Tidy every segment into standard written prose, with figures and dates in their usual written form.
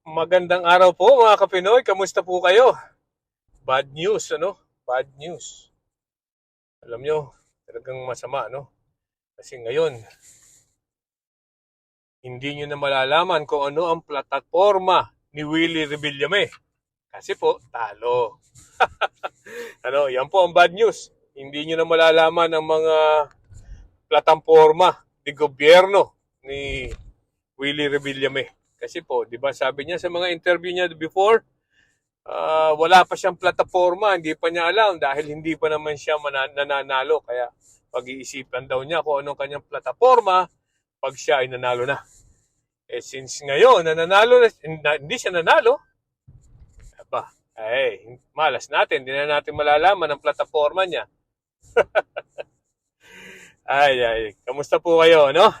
Magandang araw po mga Kapinoy. Kamusta po kayo? Bad news, ano? Bad news. Alam nyo, talagang masama, no? Kasi ngayon, hindi nyo na malalaman kung ano ang plataforma ni Willie Revillame. Kasi po, talo. Yan po ang bad news. Hindi nyo na malalaman ang mga plataforma ni gobyerno ni Willie Revillame. Kasi po, di ba sabi niya sa mga interview niya before, wala pa siyang plataforma, hindi pa niya alam dahil hindi pa naman siya nananalo. Kaya pag-iisipan daw niya kung anong kanyang plataforma pag siya ay nanalo na. Since ngayon, nananalo na, hindi siya nanalo, aba, malas natin, hindi na natin malalaman ang plataforma niya. Kamusta po kayo, no?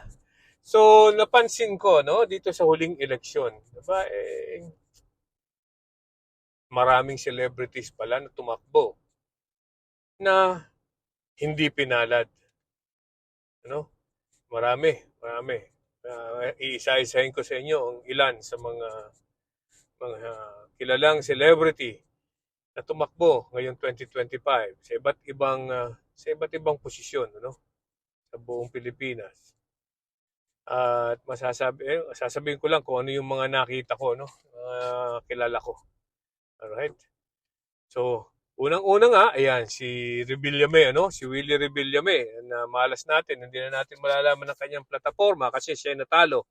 So, napansin ko, no, dito sa huling eleksyon, diba, maraming celebrities pala na tumakbo na hindi pinalad. Ano? Marami. Iisa-isahin ko sa inyo ang ilan sa mga kilalang celebrity na tumakbo ngayong 2025 sa iba't ibang posisyon, ano, sa buong Pilipinas. At sasabihin ko lang kung ano yung mga nakita ko, no, kilala ko. Alright? So, unang-una nga, ayan, si Revillame, ano? Si Willie Revillame, na malas natin, hindi na natin malalaman ang kanyang plataforma kasi siya natalo,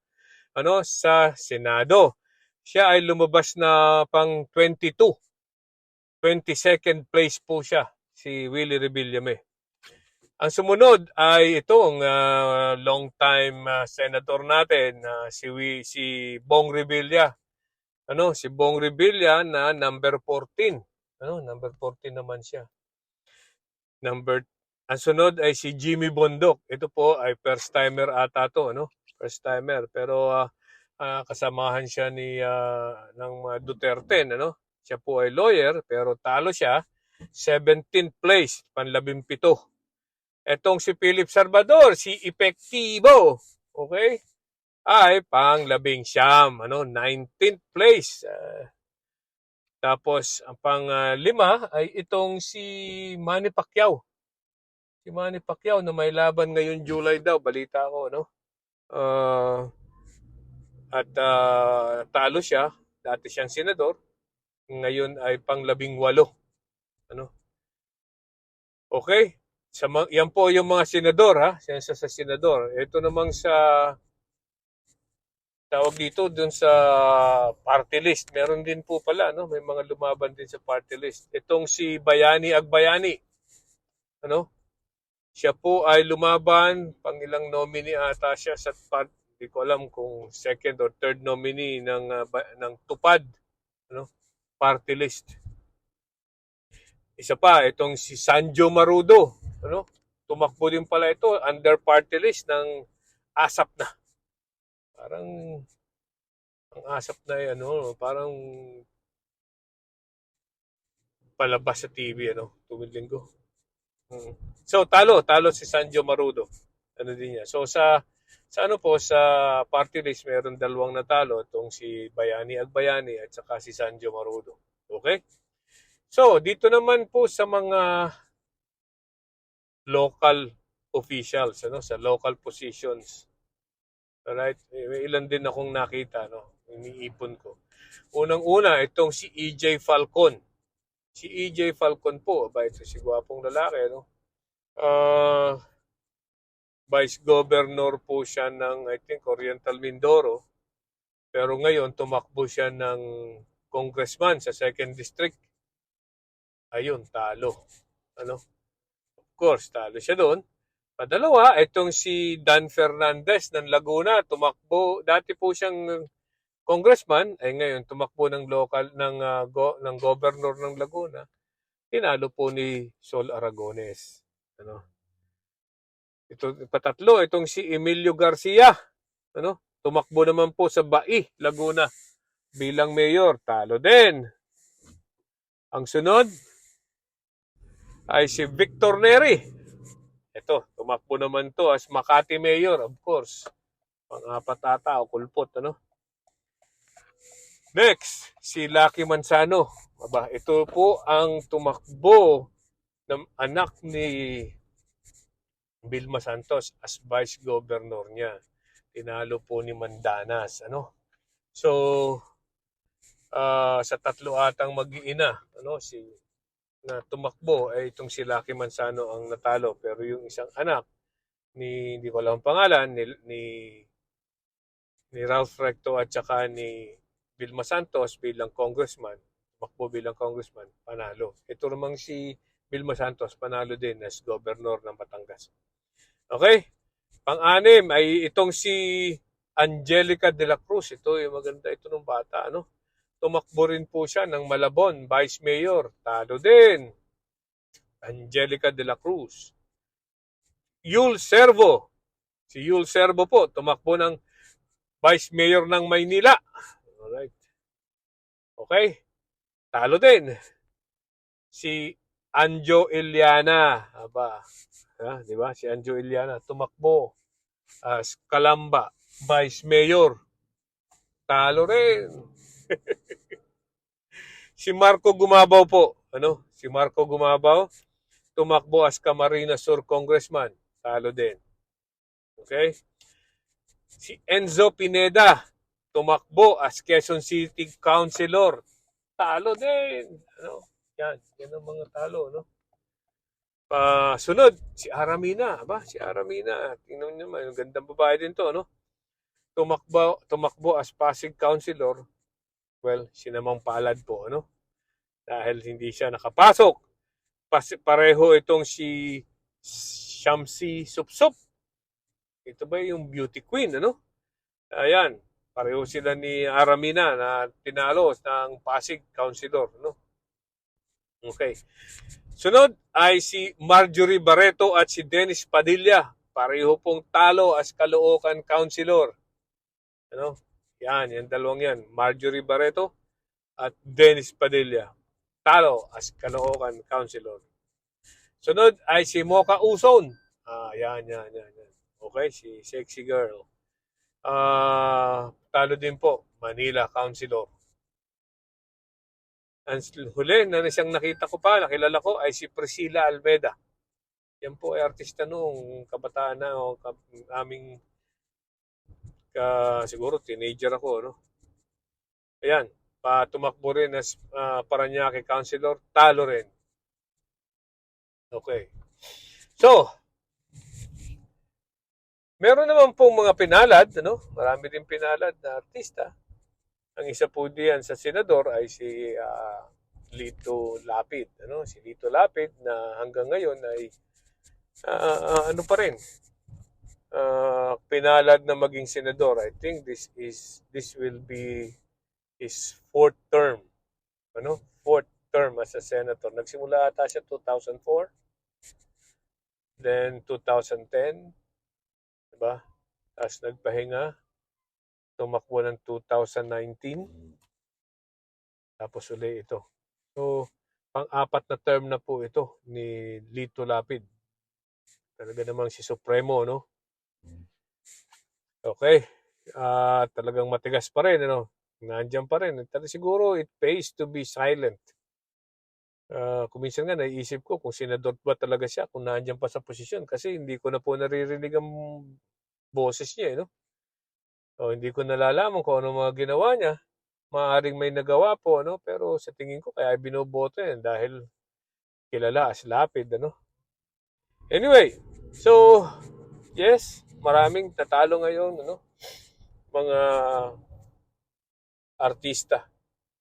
ano, sa Senado. Siya ay lumabas na pang 22nd place po siya, si Willie Revillame. Ang sumunod ay itong long time senator natin, si Bong Revilla. Si Bong Revilla na number 14. Number 14 naman siya. Ang sunod ay si Jimmy Bondok. Ito po ay first timer ata to, no? First timer, pero kasamahan siya ng Duterte, no? Siya po ay lawyer pero talo siya 17th place, panlabing-pito. Etong si Philip Salvador, si Epektibo, okay? Ay pang-labing-siyam, 19th place. Tapos ang pang-lima ay itong si Manny Pacquiao. Si Manny Pacquiao na may laban ngayon July daw, balita ko, no? Talo siya, dati siyang senador, ngayon ay pang-labing-walo. Ano? Okay? Yan po yung mga senador, ha? Siya sa senador. Ito namang sa tawag dito dun sa party list. Meron din po pala, no? May mga lumaban din sa party list. Itong si Bayani Agbayani. Ano? Siya po ay lumaban, pangilang nominee ata siya sa hindi ko alam kung second or third nominee ng Tupad, ano? Party list. Isa pa, itong si Sanjo Marudo, ano? Tumakbo din pala ito under party list ng ASAP na. Parang ang ASAP na parang palabas sa TV, tuwing linggo. So talo si Sanjo Marudo. Ano din niya. So sa party list meron dalawang natalo, itong si Bayani Agbayani at saka si Sanjo Marudo. Okay? So dito naman po sa mga local officials, sa local positions. Alright? May ilan din akong nakita, iniipon ko. Unang-una, itong si EJ Falcon. Si EJ Falcon po, ito si gwapong lalaki, Vice Governor po siya ng, I think, Oriental Mindoro. Pero ngayon, tumakbo siya ng congressman sa 2nd District. Ayun, talo. Of course, talo siya doon. Padalawa, itong si Dan Fernandez ng Laguna, tumakbo. Dati po siyang congressman, ay ngayon tumakbo ng ng governor ng Laguna. Tinalo po ni Sol Aragones. Patatlo, itong si Emilio Garcia, tumakbo naman po sa Bai, Laguna bilang mayor, talo din. Ang sunod ay si Victor Neri. Ito, tumakbo naman to as Makati Mayor, of course. Pang-apat ata o kulpot, Next, si Lucky Manzano. Aba, ito po ang tumakbo ng anak ni Vilma Santos as Vice Governor niya. Tinalo po ni Mandanas. Ano? So, sa tatlo atang mag-iina, ano, na tumakbo ay itong si Lucky Manzano ang natalo. Pero yung isang anak hindi ko alam ang pangalan, ni Ralph Recto at saka ni Vilma Santos bilang congressman, tumakbo bilang congressman, panalo. Ito namang si Vilma Santos, panalo din as governor ng Batangas. Okay? Pang-anim ay itong si Angelica de la Cruz. Ito, yung maganda ito ng bata. Ano? Tumakbo rin po siya ng Malabon, Vice Mayor. Talo din. Angelica de la Cruz. Yul Servo. Si Yul Servo po, tumakbo ng Vice Mayor ng Maynila. Alright. Okay? Talo din. Si Anjo Iliana. Aba, di ba? Si Anjo Iliana tumakbo as Calamba Vice Mayor. Talo rin. Si Marco Gumabaw po. Ano? Si Marco Gumabaw tumakbo as Camarines Sur Congressman. Talo din. Okay? Si Enzo Pineda tumakbo as Quezon City Councilor. Talo din. Ano? Yan ang mga talo, no? Sunod, si Aramina. Aba, si Aramina. Tingnan niyo naman, gandang babae din to, no? Tumakbo as Pasig Councilor. Well, sinamang palad po, ano? Dahil hindi siya nakapasok. Pareho itong si Shamsi Supsup. Ito ba yung beauty queen, ano? Ayan, pareho sila ni Aramina na tinalo ng Pasig Councilor, no? Okay. Sunod ay si Marjorie Barreto at si Dennis Padilla. Pareho pong talo as Caloocan Councilor. Ano? Yan dalawang yan. Marjorie Barreto at Dennis Padilla. Talo as Caloocan Councilor. Sunod ay si Mocha Uson. Yan. Okay, si sexy girl. Talo din po, Manila Councilor. Ang huli na siyang nakita ko pa, nakilala ko, ay si Priscilla Almeda. Yan po ay artista noong kabataan na o aming siguro teenager ako, no? Ayan, tumakbo rin as Parañaque Councilor, talo rin. Okay. So, meron naman pong mga pinalad, ano? Marami din pinalad na artista. Ang isa po diyan sa senador ay si Lito Lapid, ano? Si Lito Lapid na hanggang ngayon ay ano pa rin? Pinalad na maging senador. I think this will be his fourth term. Ano? Fourth term as a senator. Nagsimula ata siya 2004. Then 2010, 'di ba? Tapos nagpahinga, tumakbo ng 2019. Tapos uli ito. So, pang-apat na term na po ito ni Lito Lapid. Talaga namang si Supremo, no? Okay. Talagang matigas pa rin, ano? Nandiyan pa rin. Siguro it pays to be silent. Kung minsan nga naiisip ko kung senador ba talaga siya, kung nandiyan pa sa posisyon. Kasi hindi ko na po naririnig ang boses niya, no? So, hindi ko nalalaman kung ano mga ginawa niya. Maaaring may nagawa po, no? Pero sa tingin ko kaya binoboto yan dahil kilala as Lapid, ano? Anyway, so, yes, maraming tatalo ngayon, ano? Mga artista.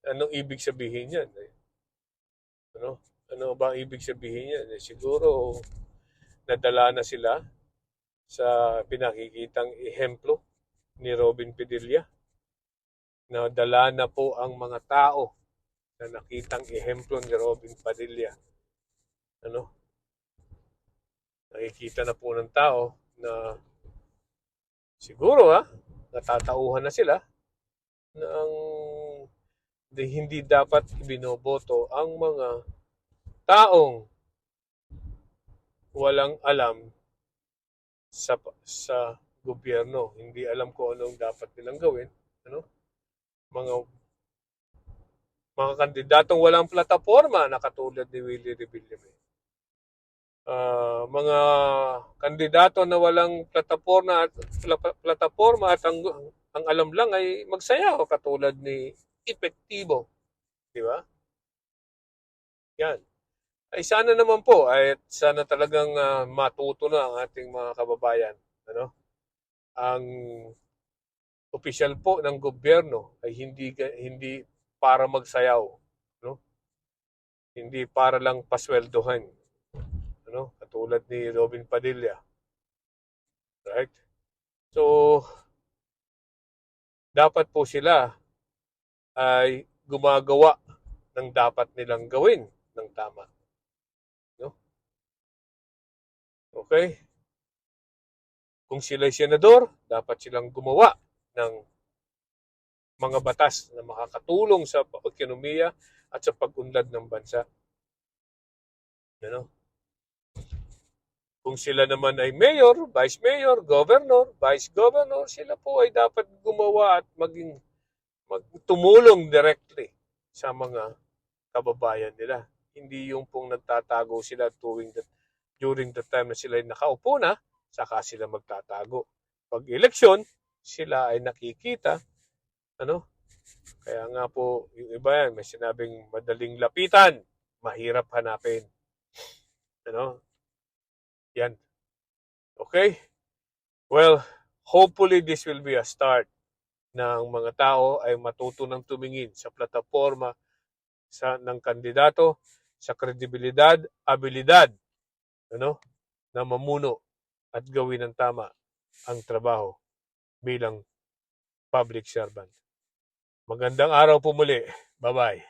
Anong ibig sabihin yan? Ano? Ano ba ang ibig sabihin yan? Siguro, nadala na sila sa pinakikitang ehemplo ni Robin Padilla. Nadala na po ang mga tao na nakitang ehemplo ni Robin Padilla. Ano? Nakikita na po ng tao na siguro natatauhan na sila ng hindi dapat ibinoboto ang mga taong walang alam sa gobyerno. Hindi alam kung anong dapat nilang gawin. Ano? Mga mga kandidatong walang plataporma na katulad ni Willie Revillame. Mga kandidato na walang plataporma at ang alam lang ay magsayaw katulad ni Epektibo, di ba? Yan. Ay sana naman po ay sana talagang matuto na ang ating mga kababayan, ano? Ang opisyal po ng gobyerno ay hindi para magsayaw, no? Hindi para lang pasweldohan, ano? Katulad ni Robin Padilla. Right? So, dapat po sila ay gumagawa ng dapat nilang gawin ng tama. No? Okay? Kung sila'y senador, dapat silang gumawa ng mga batas na makakatulong sa ekonomiya at sa pag-unlad ng bansa. Ano? Kung sila naman ay mayor, vice mayor, governor, vice governor, sila po ay dapat gumawa at tumulong directly sa mga kababayan nila. Hindi yung pong nagtatago sila during the time na sila ay nakaupo na, saka sila magtatago. Pag eleksyon, sila ay nakikita, ano? Kaya nga po, yung iba yan, may sinabing madaling lapitan, mahirap hanapin. Ano? Yan. Okay? Well, hopefully this will be a start ng mga tao ay matuto ng tumingin sa plataforma ng kandidato, sa kredibilidad, abilidad, ano, na mamuno at gawin ng tama ang trabaho bilang public servant. Magandang araw po muli. Bye-bye.